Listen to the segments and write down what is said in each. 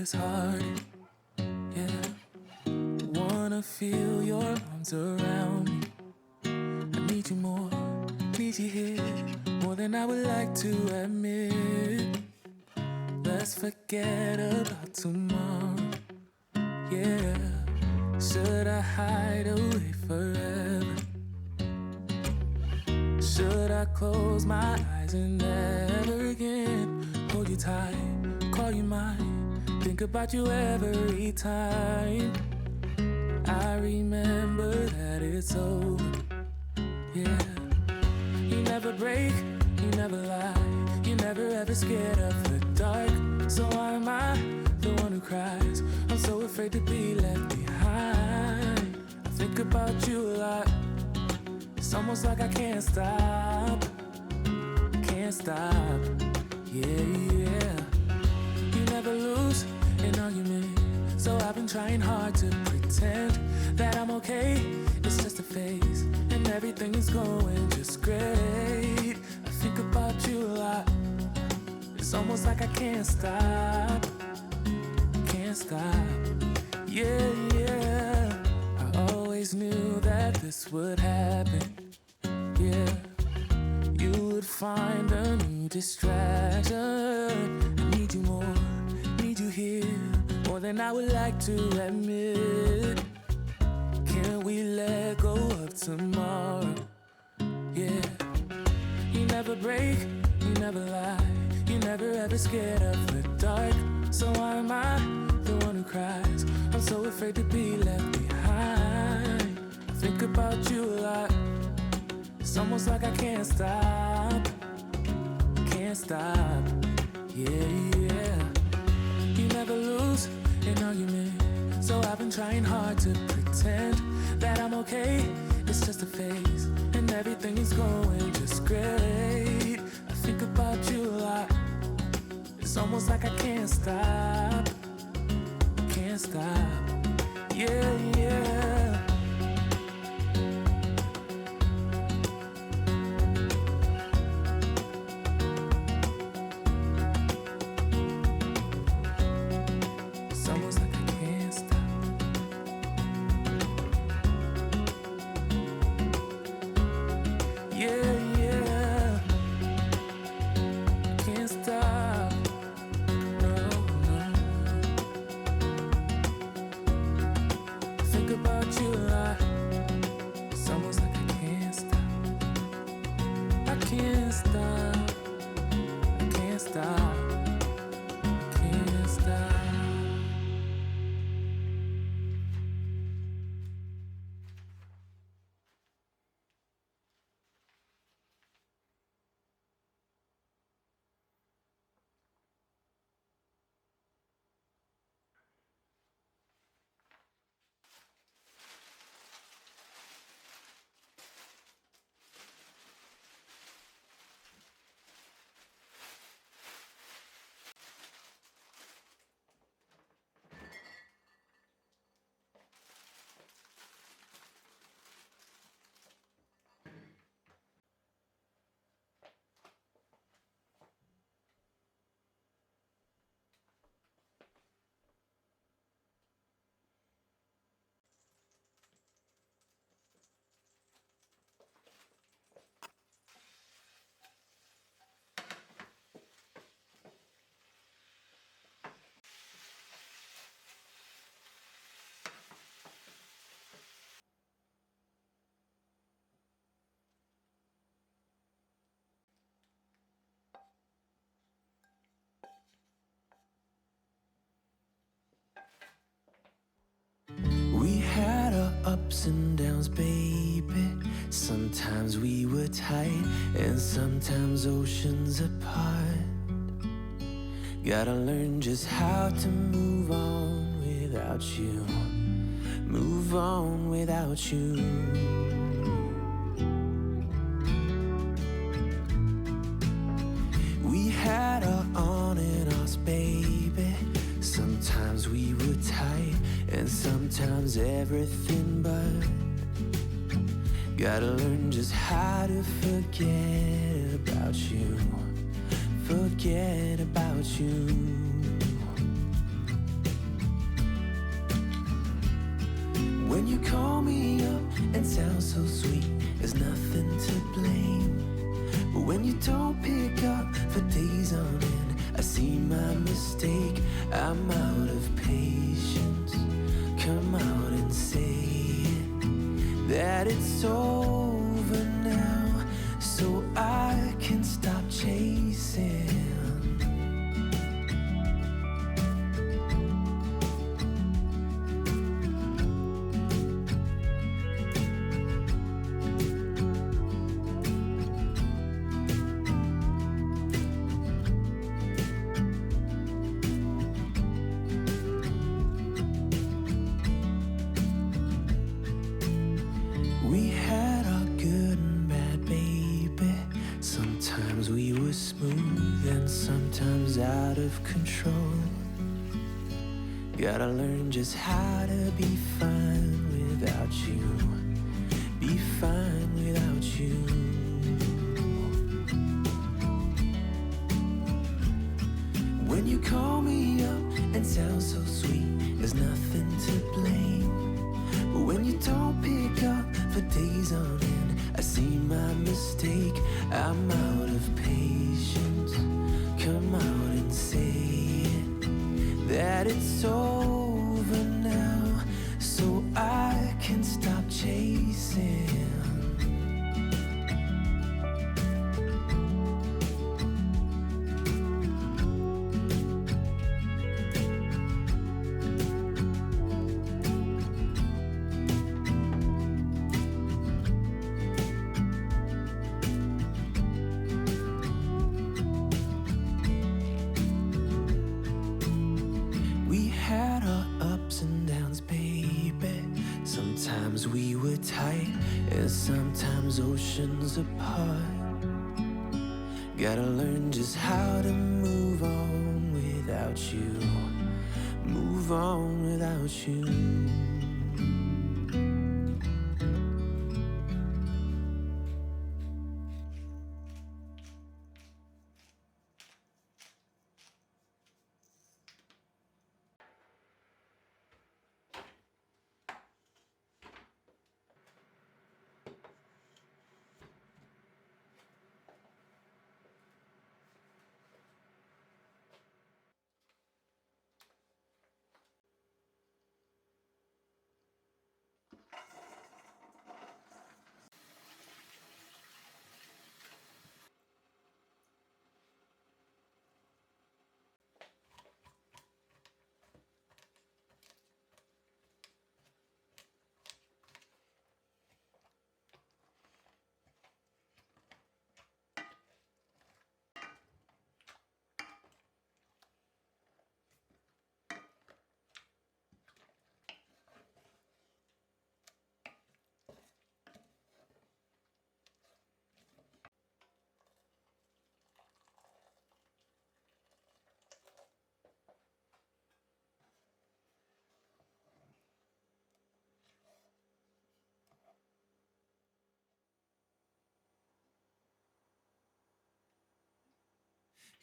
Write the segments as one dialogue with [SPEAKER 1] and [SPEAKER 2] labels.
[SPEAKER 1] this hard, yeah. Wanna feel your arms around me. I need you more, need you here, more than I would like to admit. Let's forget about tomorrow, yeah. Should I hide away forever? Should I close my eyes and never again hold you tight, call you mine, think about you every time? I remember that it's over, yeah. You never break, you never lie, you never ever scared of the dark. So why am I the one who cries? I'm so afraid to be left behind. I think about you a lot. It's almost like I can't stop, yeah, yeah. You never lose an argument, so I've been trying hard to pretend that I'm okay. It's just a phase, and everything is going just great. I think about you a lot. It's almost like I can't stop, yeah, yeah. I always knew that this would happen, yeah. You would find a new distraction. I need you more, need you here, more than I would like to admit. Can we let go of tomorrow, yeah. You never break, you never lie, you never ever scared of the dark. So why am I the one who cries? I'm so afraid to be left behind. I think about you a lot. It's almost like I can't stop, yeah, yeah. You never lose an argument, so I've been trying hard to pretend that I'm okay. It's just a phase, and everything is going just great. I think about you a lot. It's almost like I can't stop, yeah, yeah. It's almost like I can't stop, yeah, yeah. I can't stop. About you a lot. It's almost like I can't stop, I can't stop, I can't stop, I can't stop. We had our ups and downs, baby. Sometimes we were tight, and sometimes oceans apart. Gotta learn just how to move on without you, move on without you. We had our on and offs, baby. Sometimes we were tight, and sometimes everything but. Gotta learn just how to forget about you, forget about you. you call me up and sound so sweet, there's nothing to blame. But when you don't pick up for days on end, I see my mistake. I'm out of patience. Come out and say it, that it's over now, so I can stop chasing. We had our good and bad, baby. Sometimes we were smooth and sometimes out of control. Gotta learn just how to be fine without you. Be fine without you. When you call me up and sound so sweet, there's nothing to blame. But when you don't pick up for days on end, I see my mistake. I'm out of patience. Come out and say it, that it's over now, so I can stop chasing. We had our ups and downs, baby. Sometimes we were tight and sometimes oceans apart. Gotta learn just how to move on without you. Move on without you.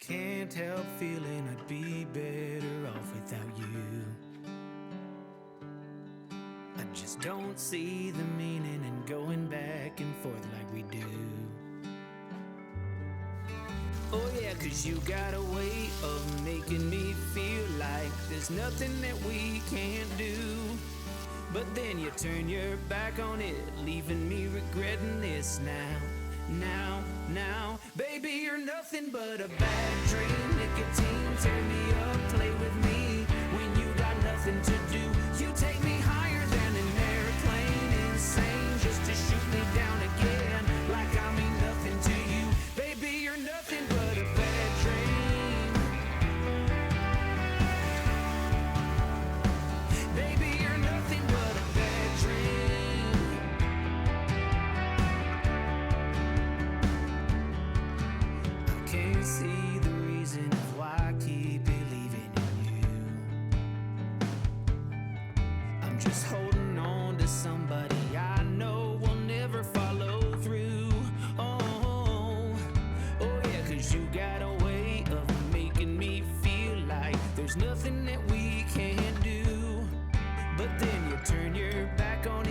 [SPEAKER 1] Can't help feeling I'd be better off without you. I just don't see the meaning in going back and forth like we do. Oh yeah, 'cause you got a way of making me feel like there's nothing that we can't do. But then you turn your back on it, leaving me regretting this now. Now, baby, you're nothing but a bad dream. Nicotine, turn me up, play with me. When you got nothing to do, you take me higher than an airplane. Insane, just to shoot me down again, like I mean nothing to you. Baby, you're nothing but a bad dream. Baby, you're nothing but a bad dream. I can't see the reason of why I keep believing in you. I'm just holding on to somebody I know will never follow through. Oh yeah, 'cause you got a way of making me feel like there's nothing that we can't do. But then you turn your back on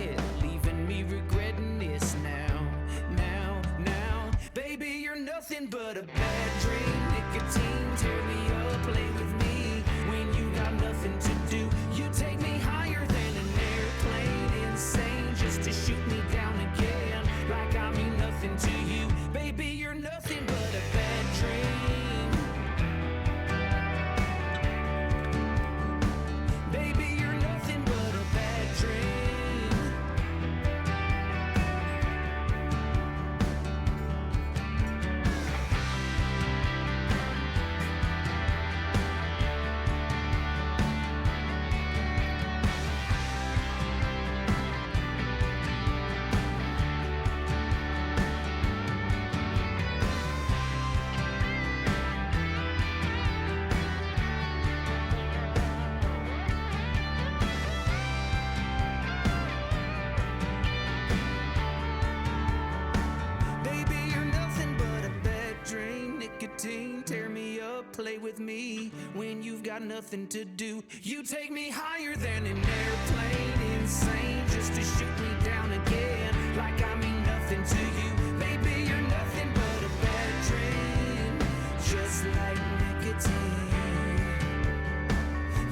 [SPEAKER 1] play with me when you've got nothing to do. You take me higher than an airplane, insane, just to shoot me down again, like I mean nothing to you. Baby, you're nothing but a bad dream, just like nicotine.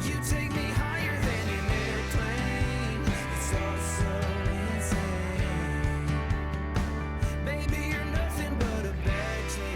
[SPEAKER 1] You take me higher than an airplane, it's all so insane. Baby, you're nothing but a bad dream.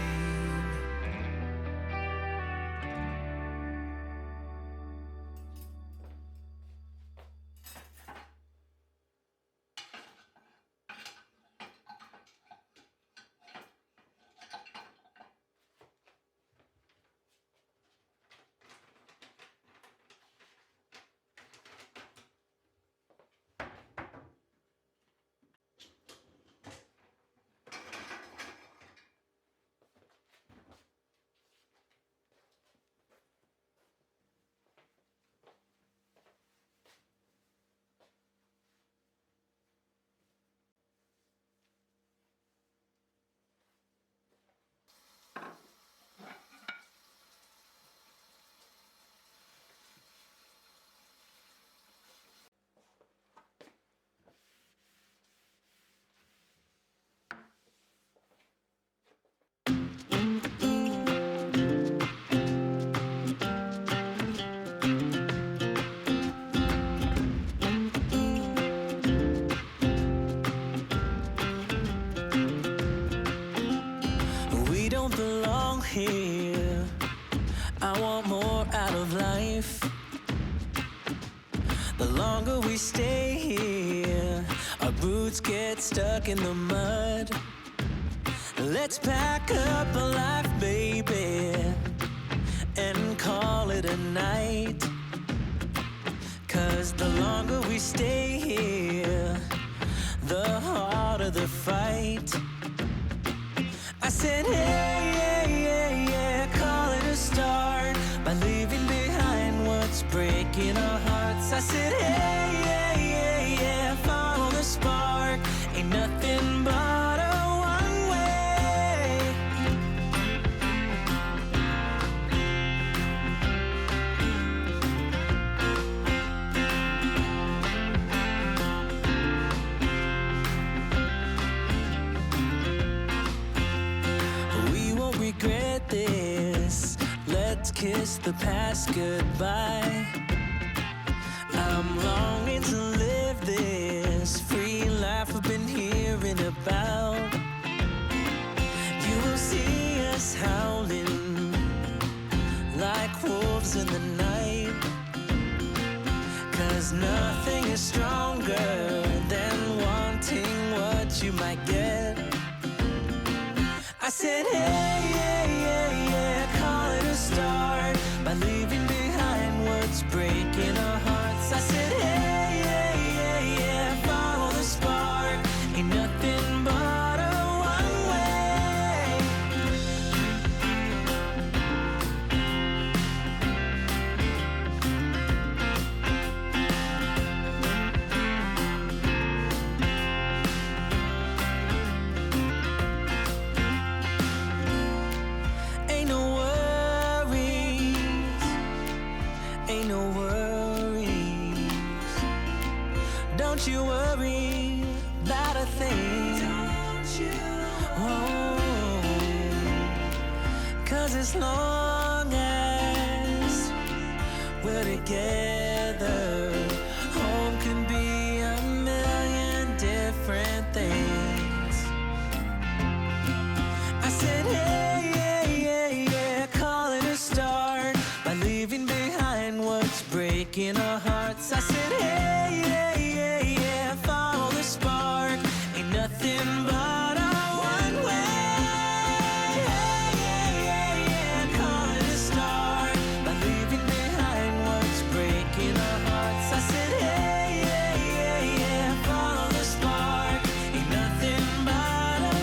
[SPEAKER 1] We don't belong here. I want more out of life. The longer we stay here, our boots get stuck in the mud. Let's pack up a life, baby, and call it a night. 'Cause the longer we stay here, the harder the fight. I said, hey, yeah, yeah, yeah, call it a start by leaving behind what's breaking our hearts. I said, hey, yeah, yeah, yeah, follow the spark. Ain't nothing but a one way. We won't regret this. Let's kiss the past goodbye. I'm longing to live this free life I've been hearing about. You will see us howling like wolves in the night. 'Cause nothing is stronger than wanting what you might get. I said, hey, yeah, yeah, yeah, call it a start by leaving behind what's breaking our hearts. I said, hey, yeah, yeah, yeah, follow the spark. Ain't nothing but a one way. Ain't no worries, ain't no worries. Don't you worry about a thing. Don't you? Oh, 'cause as long as we're together, home can be a million different things. I said, hey, yeah, yeah, yeah, call it a start by leaving behind what's breaking our hearts. I said, hey, yeah, yeah, yeah, follow the spark. Ain't nothing but a one way. Yeah, yeah, yeah, yeah, call it a start by leaving behind what's breaking our hearts. I said, hey, yeah, yeah, yeah, follow the spark. Ain't nothing but a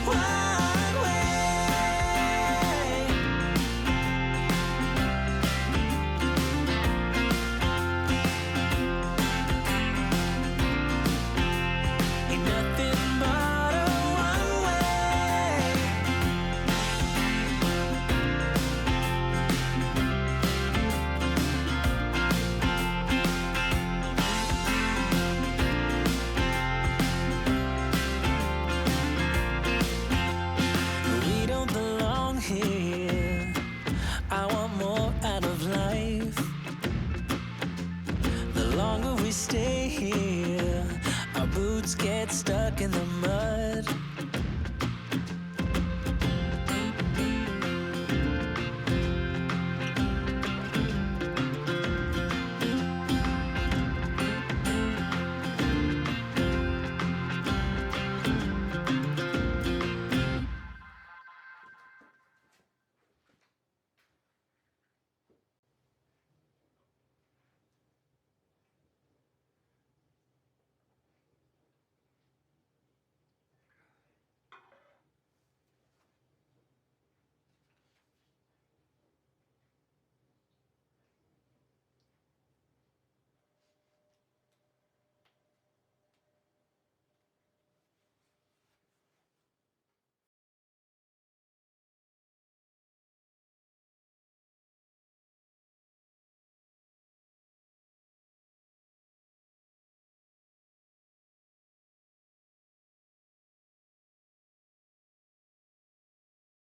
[SPEAKER 1] one way. we stay here? Our boots get stuck